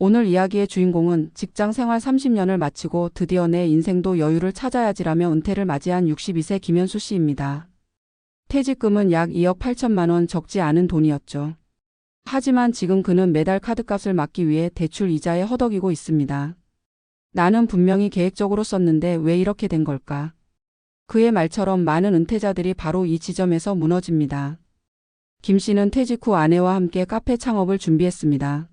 오늘 이야기의 주인공은 직장 생활 30년을 마치고 드디어 내 인생도 여유를 찾아야지라며 은퇴를 맞이한 62세 김현수 씨입니다. 퇴직금은 약 2억 8천만 원, 적지 않은 돈이었죠. 하지만 지금 그는 매달 카드값을 막기 위해 대출 이자에 허덕이고 있습니다. 나는 분명히 계획적으로 썼는데 왜 이렇게 된 걸까? 그의 말처럼 많은 은퇴자들이 바로 이 지점에서 무너집니다. 김 씨는 퇴직 후 아내와 함께 카페 창업을 준비했습니다.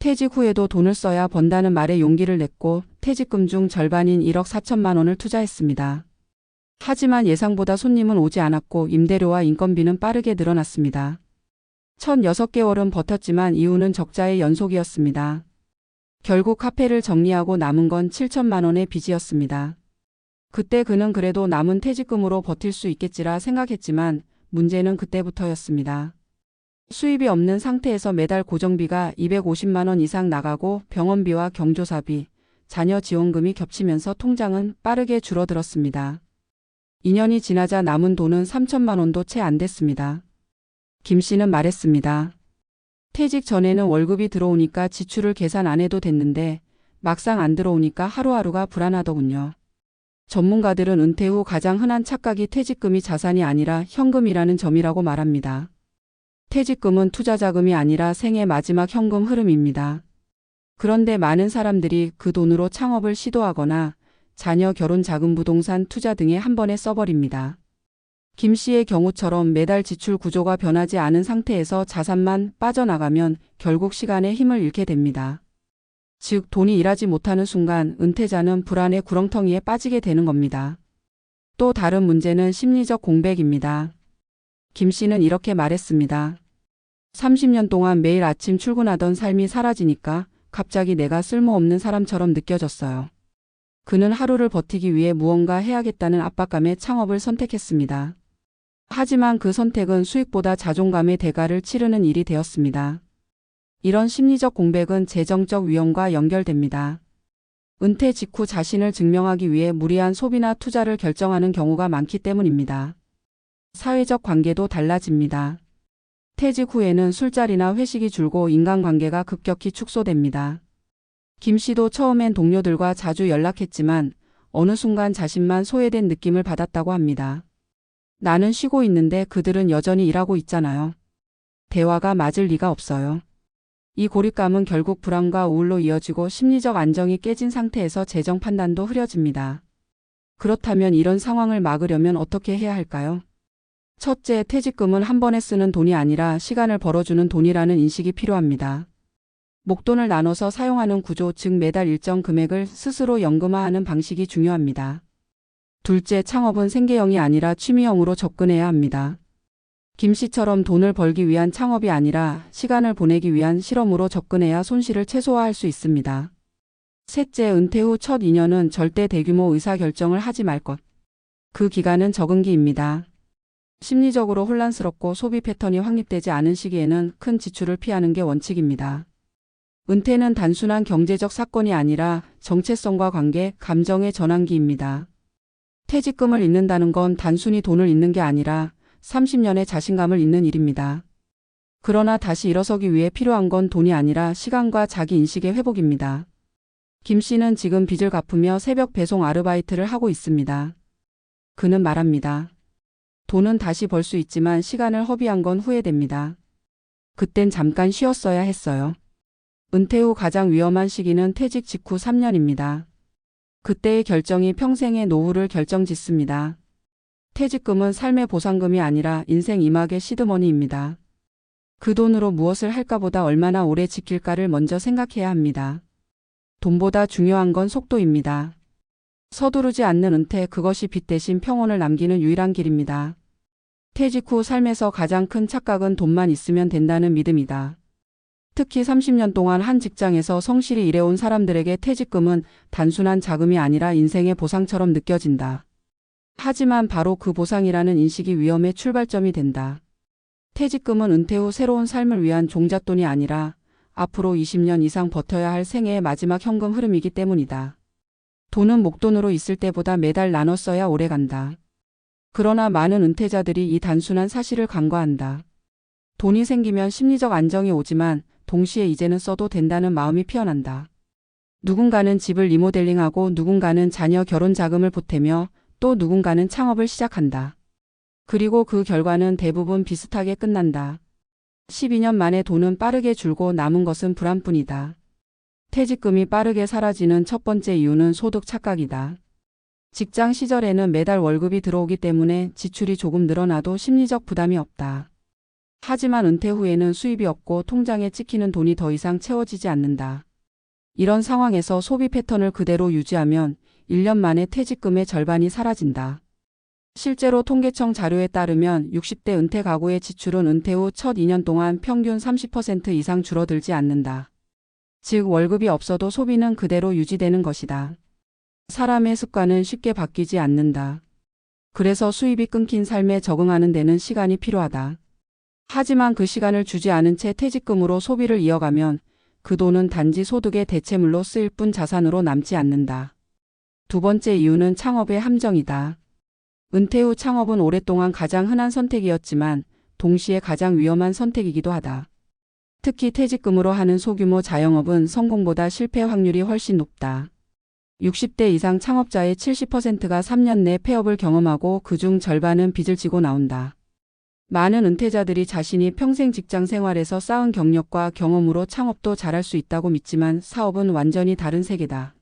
퇴직 후에도 돈을 써야 번다는 말에 용기를 냈고 퇴직금 중 절반인 1억 4천만 원을 투자했습니다. 하지만 예상보다 손님은 오지 않았고 임대료와 인건비는 빠르게 늘어났습니다. 첫 6개월은 버텼지만 이후는 적자의 연속이었습니다. 결국 카페를 정리하고 남은 건 7천만 원의 빚이었습니다. 그때 그는 그래도 남은 퇴직금으로 버틸 수 있겠지라 생각했지만 문제는 그때부터였습니다. 수입이 없는 상태에서 매달 고정비가 250만 원 이상 나가고 병원비와 경조사비, 자녀 지원금이 겹치면서 통장은 빠르게 줄어들었습니다. 2년이 지나자 남은 돈은 3천만 원도 채 안 됐습니다. 김 씨는 말했습니다. 퇴직 전에는 월급이 들어오니까 지출을 계산 안 해도 됐는데 막상 안 들어오니까 하루하루가 불안하더군요. 전문가들은 은퇴 후 가장 흔한 착각이 퇴직금이 자산이 아니라 현금이라는 점이라고 말합니다. 퇴직금은 투자 자금이 아니라 생애 마지막 현금 흐름입니다. 그런데 많은 사람들이 그 돈으로 창업을 시도하거나 자녀 결혼 자금 부동산 투자 등에 한 번에 써버립니다. 김 씨의 경우처럼 매달 지출 구조가 변하지 않은 상태에서 자산만 빠져나가면 결국 시간에 힘을 잃게 됩니다. 즉 돈이 일하지 못하는 순간 은퇴자는 불안의 구렁텅이에 빠지게 되는 겁니다. 또 다른 문제는 심리적 공백입니다. 김 씨는 이렇게 말했습니다. 30년 동안 매일 아침 출근하던 삶이 사라지니까 갑자기 내가 쓸모없는 사람처럼 느껴졌어요. 그는 하루를 버티기 위해 무언가 해야겠다는 압박감에 창업을 선택했습니다. 하지만 그 선택은 수익보다 자존감의 대가를 치르는 일이 되었습니다. 이런 심리적 공백은 재정적 위험과 연결됩니다. 은퇴 직후 자신을 증명하기 위해 무리한 소비나 투자를 결정하는 경우가 많기 때문입니다. 사회적 관계도 달라집니다. 퇴직 후에는 술자리나 회식이 줄고 인간관계가 급격히 축소됩니다. 김 씨도 처음엔 동료들과 자주 연락했지만 어느 순간 자신만 소외된 느낌을 받았다고 합니다. 나는 쉬고 있는데 그들은 여전히 일하고 있잖아요. 대화가 맞을 리가 없어요. 이 고립감은 결국 불안과 우울로 이어지고 심리적 안정이 깨진 상태에서 재정 판단도 흐려집니다. 그렇다면 이런 상황을 막으려면 어떻게 해야 할까요? 첫째, 퇴직금은 한 번에 쓰는 돈이 아니라 시간을 벌어주는 돈이라는 인식이 필요합니다. 목돈을 나눠서 사용하는 구조, 즉 매달 일정 금액을 스스로 연금화하는 방식이 중요합니다. 둘째, 창업은 생계형이 아니라 취미형으로 접근해야 합니다. 김 씨처럼 돈을 벌기 위한 창업이 아니라 시간을 보내기 위한 실험으로 접근해야 손실을 최소화할 수 있습니다. 셋째, 은퇴 후 첫 2년은 절대 대규모 의사결정을 하지 말 것. 그 기간은 적응기입니다. 심리적으로 혼란스럽고 소비 패턴이 확립되지 않은 시기에는 큰 지출을 피하는 게 원칙입니다. 은퇴는 단순한 경제적 사건이 아니라 정체성과 관계, 감정의 전환기입니다. 퇴직금을 잃는다는 건 단순히 돈을 잃는 게 아니라 30년의 자신감을 잃는 일입니다. 그러나 다시 일어서기 위해 필요한 건 돈이 아니라 시간과 자기 인식의 회복입니다. 김 씨는 지금 빚을 갚으며 새벽 배송 아르바이트를 하고 있습니다. 그는 말합니다. 돈은 다시 벌 수 있지만 시간을 허비한 건 후회됩니다. 그땐 잠깐 쉬었어야 했어요. 은퇴 후 가장 위험한 시기는 퇴직 직후 3년입니다. 그때의 결정이 평생의 노후를 결정짓습니다. 퇴직금은 삶의 보상금이 아니라 인생 이막의 시드머니입니다. 그 돈으로 무엇을 할까보다 얼마나 오래 지킬까를 먼저 생각해야 합니다. 돈보다 중요한 건 속도입니다. 서두르지 않는 은퇴, 그것이 빚 대신 평온을 남기는 유일한 길입니다. 퇴직 후 삶에서 가장 큰 착각은 돈만 있으면 된다는 믿음이다. 특히 30년 동안 한 직장에서 성실히 일해온 사람들에게 퇴직금은 단순한 자금이 아니라 인생의 보상처럼 느껴진다. 하지만 바로 그 보상이라는 인식이 위험의 출발점이 된다. 퇴직금은 은퇴 후 새로운 삶을 위한 종잣돈이 아니라 앞으로 20년 이상 버텨야 할 생애의 마지막 현금 흐름이기 때문이다. 돈은 목돈으로 있을 때보다 매달 나눠 써야 오래간다. 그러나 많은 은퇴자들이 이 단순한 사실을 간과한다. 돈이 생기면 심리적 안정이 오지만 동시에 이제는 써도 된다는 마음이 피어난다. 누군가는 집을 리모델링하고 누군가는 자녀 결혼 자금을 보태며 또 누군가는 창업을 시작한다. 그리고 그 결과는 대부분 비슷하게 끝난다. 12년 만에 돈은 빠르게 줄고 남은 것은 불안뿐이다. 퇴직금이 빠르게 사라지는 첫 번째 이유는 소득 착각이다. 직장 시절에는 매달 월급이 들어오기 때문에 지출이 조금 늘어나도 심리적 부담이 없다. 하지만 은퇴 후에는 수입이 없고 통장에 찍히는 돈이 더 이상 채워지지 않는다. 이런 상황에서 소비 패턴을 그대로 유지하면 1년 만에 퇴직금의 절반이 사라진다. 실제로 통계청 자료에 따르면 60대 은퇴 가구의 지출은 은퇴 후 첫 2년 동안 평균 30% 이상 줄어들지 않는다. 즉 월급이 없어도 소비는 그대로 유지되는 것이다. 사람의 습관은 쉽게 바뀌지 않는다. 그래서 수입이 끊긴 삶에 적응하는 데는 시간이 필요하다. 하지만 그 시간을 주지 않은 채 퇴직금으로 소비를 이어가면 그 돈은 단지 소득의 대체물로 쓰일 뿐 자산으로 남지 않는다. 두 번째 이유는 창업의 함정이다. 은퇴 후 창업은 오랫동안 가장 흔한 선택이었지만 동시에 가장 위험한 선택이기도 하다. 특히 퇴직금으로 하는 소규모 자영업은 성공보다 실패 확률이 훨씬 높다. 60대 이상 창업자의 70%가 3년 내 폐업을 경험하고 그중 절반은 빚을 지고 나온다. 많은 은퇴자들이 자신이 평생 직장 생활에서 쌓은 경력과 경험으로 창업도 잘할 수 있다고 믿지만 사업은 완전히 다른 세계다.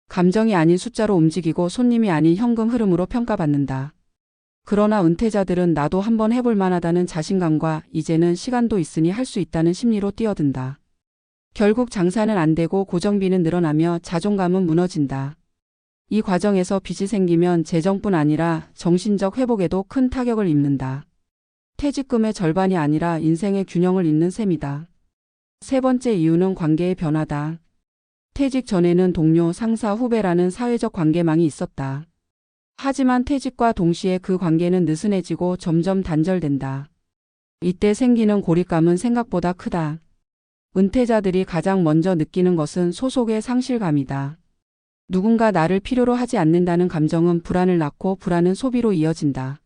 감정이 아닌 숫자로 움직이고 손님이 아닌 현금 흐름으로 평가받는다. 그러나 은퇴자들은 나도 한번 해볼 만하다는 자신감과 이제는 시간도 있으니 할 수 있다는 심리로 뛰어든다. 결국 장사는 안 되고 고정비는 늘어나며 자존감은 무너진다. 이 과정에서 빚이 생기면 재정뿐 아니라 정신적 회복에도 큰 타격을 입는다. 퇴직금의 절반이 아니라 인생의 균형을 잃는 셈이다. 세 번째 이유는 관계의 변화다. 퇴직 전에는 동료, 상사, 후배라는 사회적 관계망이 있었다. 하지만 퇴직과 동시에 그 관계는 느슨해지고 점점 단절된다. 이때 생기는 고립감은 생각보다 크다. 은퇴자들이 가장 먼저 느끼는 것은 소속의 상실감이다. 누군가 나를 필요로 하지 않는다는 감정은 불안을 낳고 불안은 소비로 이어진다.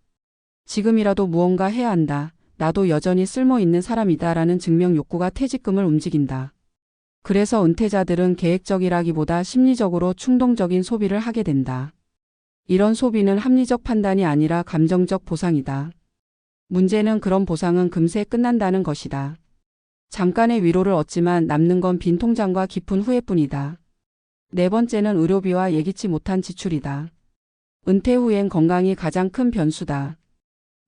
지금이라도 무언가 해야 한다. 나도 여전히 쓸모 있는 사람이다 라는 증명 욕구가 퇴직금을 움직인다. 그래서 은퇴자들은 계획적이라기보다 심리적으로 충동적인 소비를 하게 된다. 이런 소비는 합리적 판단이 아니라 감정적 보상이다. 문제는 그런 보상은 금세 끝난다는 것이다. 잠깐의 위로를 얻지만 남는 건 빈 통장과 깊은 후회뿐이다. 네 번째는 의료비와 예기치 못한 지출이다. 은퇴 후엔 건강이 가장 큰 변수다.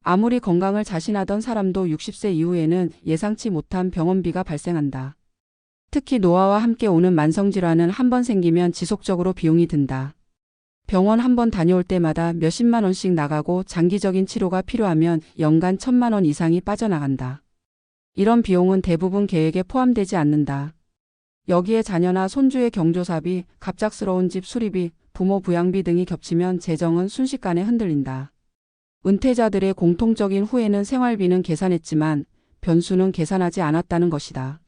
아무리 건강을 자신하던 사람도 60세 이후에는 예상치 못한 병원비가 발생한다. 특히 노화와 함께 오는 만성질환은 한 번 생기면 지속적으로 비용이 든다. 병원 한 번 다녀올 때마다 몇십만 원씩 나가고 장기적인 치료가 필요하면 연간 1,000만 원 이상이 빠져나간다. 이런 비용은 대부분 계획에 포함되지 않는다. 여기에 자녀나 손주의 경조사비, 갑작스러운 집 수리비, 부모 부양비 등이 겹치면 재정은 순식간에 흔들린다. 은퇴자들의 공통적인 후회는 생활비는 계산했지만 변수는 계산하지 않았다는 것이다.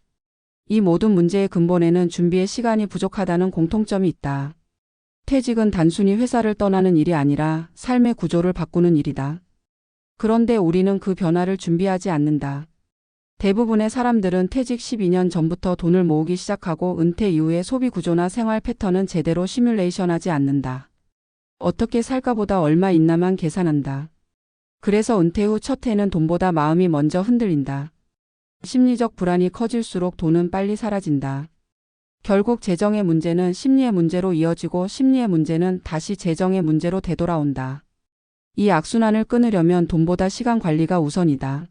이 모든 문제의 근본에는 준비의 시간이 부족하다는 공통점이 있다. 퇴직은 단순히 회사를 떠나는 일이 아니라 삶의 구조를 바꾸는 일이다. 그런데 우리는 그 변화를 준비하지 않는다. 대부분의 사람들은 퇴직 12년 전부터 돈을 모으기 시작하고 은퇴 이후의 소비 구조나 생활 패턴은 제대로 시뮬레이션하지 않는다. 어떻게 살까보다 얼마 있나만 계산한다. 그래서 은퇴 후 첫 해는 돈보다 마음이 먼저 흔들린다. 심리적 불안이 커질수록 돈은 빨리 사라진다. 결국 재정의 문제는 심리의 문제로 이어지고 심리의 문제는 다시 재정의 문제로 되돌아온다. 이 악순환을 끊으려면 돈보다 시간 관리가 우선이다.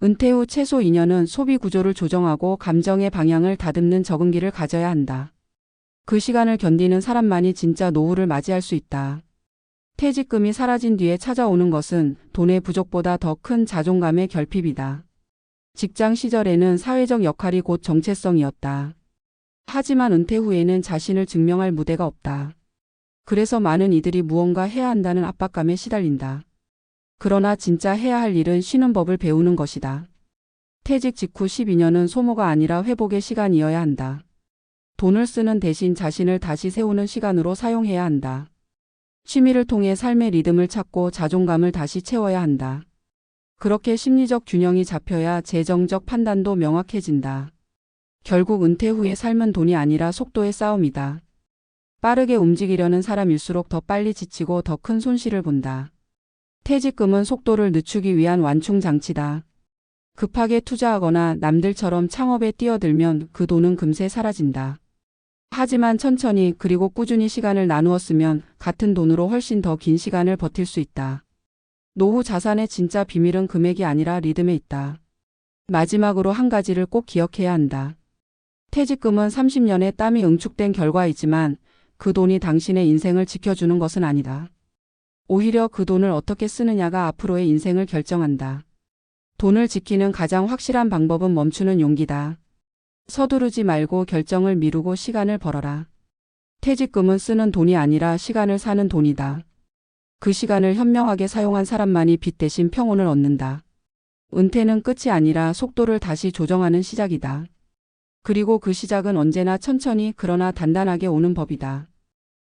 은퇴 후 최소 2년은 소비 구조를 조정하고 감정의 방향을 다듬는 적응기를 가져야 한다. 그 시간을 견디는 사람만이 진짜 노후를 맞이할 수 있다. 퇴직금이 사라진 뒤에 찾아오는 것은 돈의 부족보다 더 큰 자존감의 결핍이다. 직장 시절에는 사회적 역할이 곧 정체성이었다. 하지만 은퇴 후에는 자신을 증명할 무대가 없다. 그래서 많은 이들이 무언가 해야 한다는 압박감에 시달린다. 그러나 진짜 해야 할 일은 쉬는 법을 배우는 것이다. 퇴직 직후 12년은 소모가 아니라 회복의 시간이어야 한다. 돈을 쓰는 대신 자신을 다시 세우는 시간으로 사용해야 한다. 취미를 통해 삶의 리듬을 찾고 자존감을 다시 채워야 한다. 그렇게 심리적 균형이 잡혀야 재정적 판단도 명확해진다. 결국 은퇴 후의 삶은 돈이 아니라 속도의 싸움이다. 빠르게 움직이려는 사람일수록 더 빨리 지치고 더 큰 손실을 본다. 퇴직금은 속도를 늦추기 위한 완충 장치다. 급하게 투자하거나 남들처럼 창업에 뛰어들면 그 돈은 금세 사라진다. 하지만 천천히 그리고 꾸준히 시간을 나누었으면 같은 돈으로 훨씬 더 긴 시간을 버틸 수 있다. 노후 자산의 진짜 비밀은 금액이 아니라 리듬에 있다. 마지막으로 한 가지를 꼭 기억해야 한다. 퇴직금은 30년의 땀이 응축된 결과이지만 그 돈이 당신의 인생을 지켜주는 것은 아니다. 오히려 그 돈을 어떻게 쓰느냐가 앞으로의 인생을 결정한다. 돈을 지키는 가장 확실한 방법은 멈추는 용기다. 서두르지 말고 결정을 미루고 시간을 벌어라. 퇴직금은 쓰는 돈이 아니라 시간을 사는 돈이다. 그 시간을 현명하게 사용한 사람만이 빚 대신 평온을 얻는다. 은퇴는 끝이 아니라 속도를 다시 조정하는 시작이다. 그리고 그 시작은 언제나 천천히 그러나 단단하게 오는 법이다.